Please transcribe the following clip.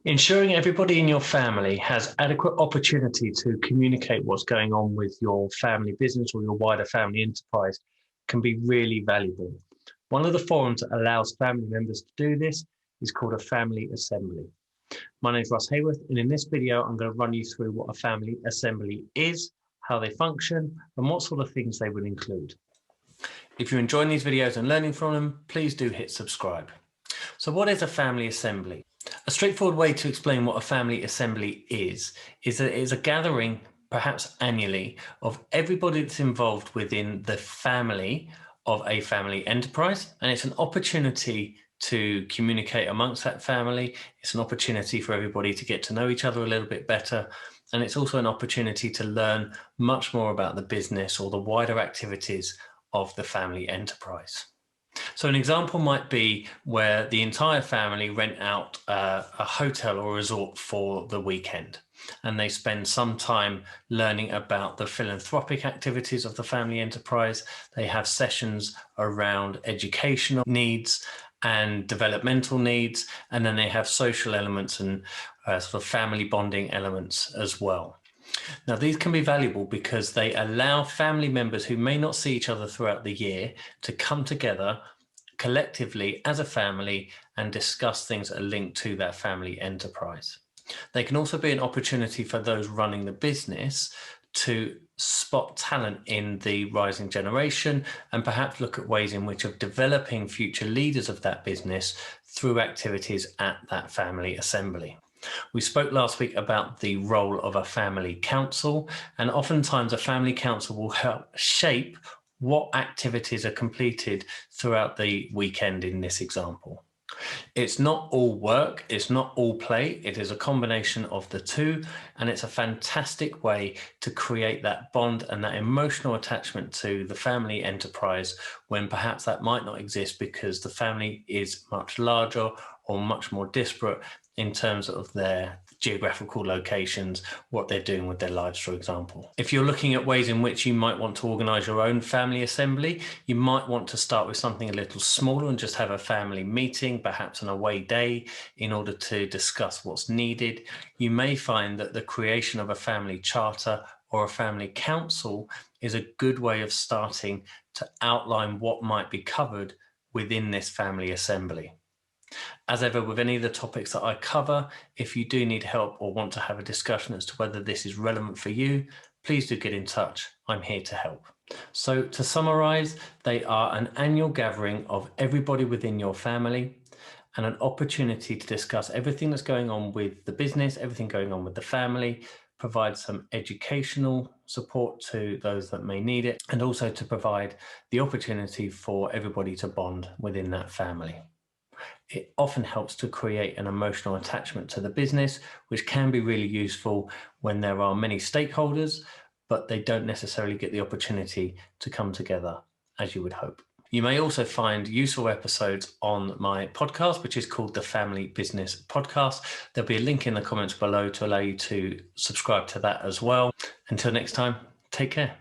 Ensuring everybody in your family has adequate opportunity to communicate what's going on with your family business or your wider family enterprise can be really valuable. One of the forums that allows family members to do this is called a family assembly. My name is Russ Hayworth, and in this video, I'm going to run you through what a family assembly is, how they function, and what sort of things they will include. If you're enjoying these videos and learning from them, please do hit subscribe. So what is a family assembly? A straightforward way to explain what a family assembly is that it is a gathering, perhaps annually, of everybody that's involved within the family of a family enterprise. And it's an opportunity to communicate amongst that family. It's an opportunity for everybody to get to know each other a little bit better. And it's also an opportunity to learn much more about the business or the wider activities of the family enterprise. So an example might be where the entire family rent out a hotel or resort for the weekend, and they spend some time learning about the philanthropic activities of the family enterprise. They have sessions around educational needs and developmental needs, and then they have social elements and sort of family bonding elements as well. Now, these can be valuable because they allow family members who may not see each other throughout the year to come together collectively as a family and discuss things that are linked to that family enterprise. They can also be an opportunity for those running the business to spot talent in the rising generation and perhaps look at ways in which of developing future leaders of that business through activities at that family assembly. We spoke last week about the role of a family council, and oftentimes a family council will help shape what activities are completed throughout the weekend in this example. It's not all work, it's not all play, it is a combination of the two, and it's a fantastic way to create that bond and that emotional attachment to the family enterprise when perhaps that might not exist because the family is much larger or much more disparate in terms of their geographical locations, what they're doing with their lives, for example. If you're looking at ways in which you might want to organize your own family assembly, you might want to start with something a little smaller and just have a family meeting, perhaps an away day, in order to discuss what's needed. You may find that the creation of a family charter or a family council is a good way of starting to outline what might be covered within this family assembly. As ever with any of the topics that I cover, if you do need help or want to have a discussion as to whether this is relevant for you, please do get in touch. I'm here to help. So to summarize, they are an annual gathering of everybody within your family and an opportunity to discuss everything that's going on with the business, everything going on with the family, provide some educational support to those that may need it, and also to provide the opportunity for everybody to bond within that family. It often helps to create an emotional attachment to the business, which can be really useful when there are many stakeholders, but they don't necessarily get the opportunity to come together as you would hope. You may also find useful episodes on my podcast, which is called the Family Business Podcast. There'll be a link in the comments below to allow you to subscribe to that as well. Until next time, take care.